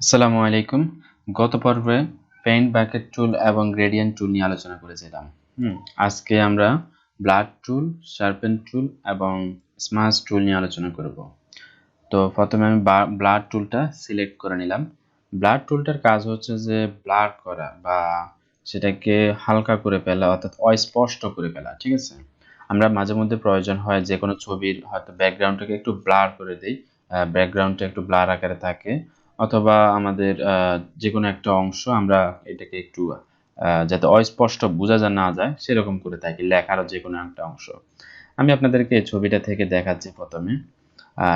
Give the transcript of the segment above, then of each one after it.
আসসালামু আলাইকুম। গত পর্বে পেইন্ট বাকেট টুল এবং গ্রেডিয়েন্ট টুল নিয়ে আলোচনা করেছিলাম। আজকে আমরা ব্লাড টুল, শার্পেন টুল এবং স্মাশ টুল নিয়ে আলোচনা করব। তো প্রথমে আমি ব্লাড টুলটা সিলেক্ট করে নিলাম। ব্লাড টুলটার কাজ হচ্ছে যে ব্লার করা বা সেটাকে হালকা করে ফেলা, অর্থাৎ অস্পষ্ট করে ফেলা। ঠিক আছে, আমরা মাঝে মধ্যে প্রয়োজন হয় যে কোনো ছবির হয়তো ব্যাকগ্রাউন্ডটাকে একটু ব্লার করে দিই, ব্যাকগ্রাউন্ডটা একটু ব্লার আকারে থাকে, অথবা আমাদের যে কোনো একটা অংশ আমরা এটাকে একটু যাতে অস্পষ্ট বোঝা না যায় সেরকম করে থাকি, লেখারও যে কোনো একটা অংশ। আমি আপনাদেরকে এই ছবিটা থেকে দেখাচ্ছি প্রথমে।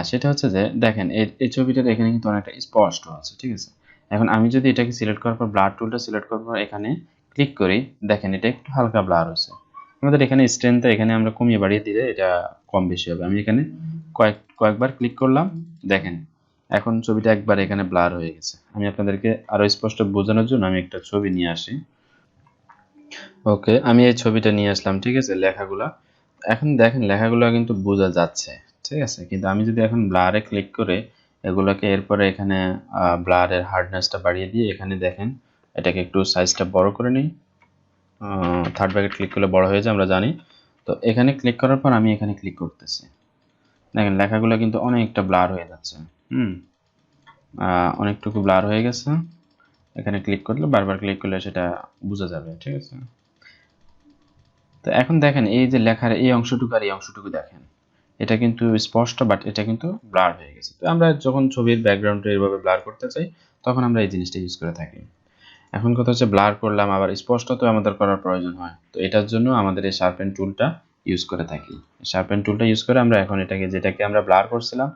সেটা হচ্ছে যে দেখেন এই ছবিটার এখানে কিন্তু অনেকটা স্পষ্ট আছে। ঠিক আছে, এখন আমি যদি এটাকে সিলেক্ট করার পর ব্লার টুলটা সিলেক্ট করার পর এখানে ক্লিক করি, দেখেন এটা একটু হালকা ব্লার হচ্ছে। আমাদের এখানে স্ট্রেংথটা এখানে আমরা কমিয়ে বাড়িয়ে দিলে এটা কম বেশি হবে। আমি এখানে কয়েকবার ক্লিক করলাম, দেখেন এখন ছবিটা একবার এখানে ব্লার হয়ে গেছে। আমি আপনাদেরকে আরো স্পষ্ট বোঝানোর জন্য আমি একটা ছবি নিয়ে আসি। ওকে, আমি এই ছবিটা নিয়ে আসলাম। ঠিক আছে, লেখাগুলা এখন দেখেন লেখাগুলো কিন্তু বোঝা যাচ্ছে। ঠিক আছে, কিন্তু আমি যদি এখন ব্লারে ক্লিক করে এগুলোকে এরপরে এখানে ব্লারের হার্ডনেসটা বাড়িয়ে দিয়ে এখানে দেখেন এটাকে একটু সাইজটা বড় করে নিই। থার্ড ব্র্যাকেট ক্লিক করলে বড় হয়ে যায়, আমরা জানি। তো এখানে ক্লিক করার পর আমি এখানে ক্লিক করতেছি, দেখেন লেখাগুলো কিন্তু অনেকটা ব্লার হয়ে যাচ্ছে। অনেকটুকু ব্লার হয়ে গেছে। এখানে ক্লিক করলে, বারবার ক্লিক করলে সেটা বোঝা যাবে। ঠিক আছে, তো এখন দেখেন এই যে লেখার এই অংশটুকু আর এই অংশটুকু দেখেন এটা কিন্তু স্পষ্ট, বাট এটা কিন্তু ব্লার হয়ে গেছে। তো আমরা যখন ছবির ব্যাকগ্রাউন্ডে এভাবে ব্লার করতে চাই তখন আমরা এই জিনিসটা ইউজ করে থাকি। এখন কথা হচ্ছে ব্লার করলাম আবার স্পষ্ট তো আমাদের করার প্রয়োজন হয়, তো এটার জন্য আমাদের এই শার্পেন টুলটা ইউজ করে থাকি। শার্পেন টুলটা ইউজ করে আমরা এখন যেটাকে আমরা ব্লার করছিলাম,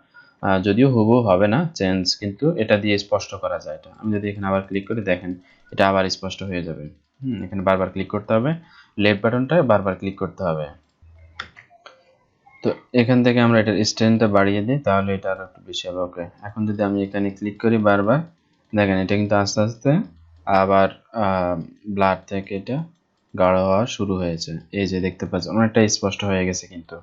যদিও হুবহু হবে না চেঞ্জ, কিন্তু এটা দিয়ে স্পষ্ট করা যায়। এটা আমি যদি এখানে আবার ক্লিক করি, দেখেন এটা আবার স্পষ্ট হয়ে যাবে। এখানে বারবার ক্লিক করতে হবে, লেফট বাটনটা বারবার ক্লিক করতে হবে। তো এখান থেকে আমরা এটার স্ট্রেংথটা বাড়িয়ে দিই, তাহলে এটা আরো একটু বেশি হবে। ওকে, এখন যদি আমি এখানে ক্লিক করি বারবার, দেখেন এটা কিন্তু আস্তে আস্তে আবার ব্লার থেকে এটা গাঢ় হওয়া শুরু হয়েছে। এই যে দেখতে পাচ্ছেন অনেকটা স্পষ্ট হয়ে গেছে। কিন্তু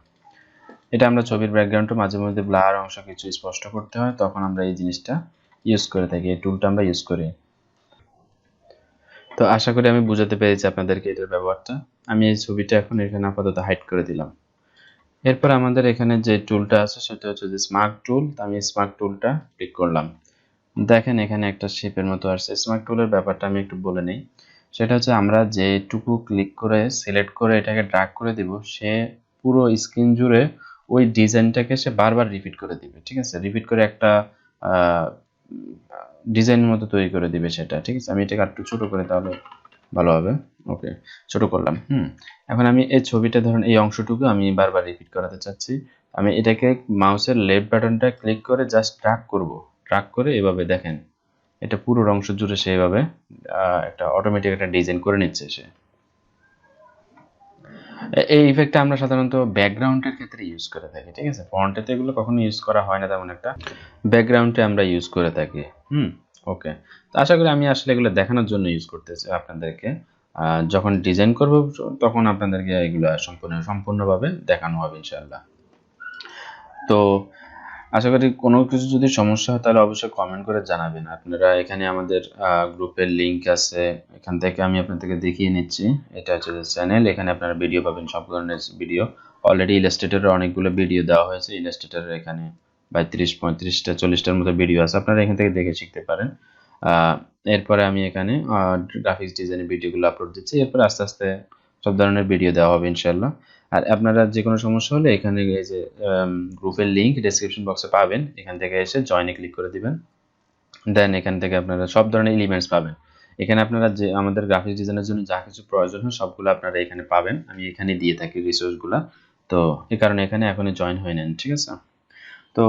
এটা আমরা ছবির ব্যাকগ্রাউন্ডে মাঝে মধ্যে ব্লার অংশ কিছু স্পষ্ট করতে হয়, তখন আমরা এই জিনিসটা ইউজ করে থাকি, এই টুলটা আমরা ইউজ করি। তো আশা করি আমি বুঝাতে পেরেছি আপনাদেরকে এটার ব্যবহারটা। আমি এই ছবিটা এখন এখানে আপাতত হাইড করে দিলাম। এরপর আমাদের এখানে যে টুলটা আছে সেটা হচ্ছে যে স্মার্ট টুল। আমি স্মার্ট টুলটা ক্লিক করলাম, দেখেন এখানে একটা শেপের মতো আসছে। স্মার্ট টুলের ব্যাপারটা আমি একটু বলে নেই। সেটা হচ্ছে আমরা যেটুকু ক্লিক করে সিলেক্ট করে এটাকে ড্র্যাগ করে দিব, সে পুরো স্ক্রিন জুড়ে ওই ডিজাইনটাকে সে বারবার রিপিট করে দিবে। ঠিক আছে, রিপিট করে একটা ডিজাইনের মতো তৈরি করে দিবে সেটা। ঠিক আছে, আমি এটাকে একটু ছোট করে তাহলে ভালো হবে। ওকে, ছোট করলাম। এখন আমি এই ছবিটা ধরুন এই অংশটুকু আমি বারবার রিপিট করাতে চাচ্ছি। আমি এটাকে মাউসের লেফট বাটনটা ক্লিক করে জাস্ট ড্র্যাগ করব। ড্র্যাগ করে এভাবে দেখেন এটা পুরো অংশ জুড়ে সে এভাবে একটা অটোমেটিক একটা ডিজাইন করে নিচ্ছে সে। এই ইফেক্টটা আমরা সাধারণত ব্যাকগ্রাউন্ডের ক্ষেত্রে ইউজ করে থাকি। ঠিক আছে, ফন্টে তো এগুলো কখনো ইউজ করা হয় না তেমন একটা, ব্যাকগ্রাউন্ডে আমরা ইউজ করে থাকি। ওকে, তো আশা করি আমি আসলে এগুলো দেখানোর জন্য ইউজ করতেছি আপনাদেরকে। যখন ডিজাইন করব তখন আপনাদেরকে এগুলো সম্পূর্ণভাবে দেখানো হবে ইনশাআল্লাহ। তো আশা করি কোনো কিছু যদি সমস্যা হয় তাহলে অবশ্যই কমেন্ট করে জানাবেন। আপনারা এখানে আমাদের গ্রুপের লিংক আছে, এখান থেকে আমি আপনাদেরকে দেখিয়ে নিচ্ছি। এটা হচ্ছে যে চ্যানেল, এখানে আপনারা ভিডিও পাবেন, সব ধরনের ভিডিও। অলরেডি ইলাস্ট্রেটরের অনেকগুলো ভিডিও দেওয়া হয়েছে। ইলাস্ট্রেটরের এখানে ৩২, ৩৫টা, ৪০টার মতো ভিডিও আছে, আপনারা এখান থেকে দেখে শিখতে পারেন। এরপরে আমি এখানে গ্রাফিক্স ডিজাইনের ভিডিওগুলো আপলোড দিচ্ছি। এরপরে আস্তে আস্তে সব ধরনের ভিডিও দেওয়া হবে ইনশাল্লাহ। আর আপনারা যে কোনো সমস্যা হলে এখানে এই যে গ্রুপের লিংক ডেসক্রিপশন বক্সে পাবেন, এখান থেকে এসে জয়েনে ক্লিক করে দিবেন। দেন এখান থেকে আপনারা সব ধরনের এলিমেন্টস পাবেন। এখানে আপনারা যে আমাদের গ্রাফিক্স ডিজাইনের জন্য যা কিছু প্রয়োজন হয় সবগুলো আপনারা এখানে পাবেন। আমি এখানে দিয়ে থাকি রিসোর্সগুলো। তো এই কারণে এখানে এখনই জয়েন হয়ে নেন। ঠিক আছে, তো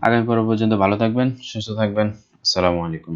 আগামী পর্ব পর্যন্ত ভালো থাকবেন, সুস্থ থাকবেন। আসসালামু আলাইকুম।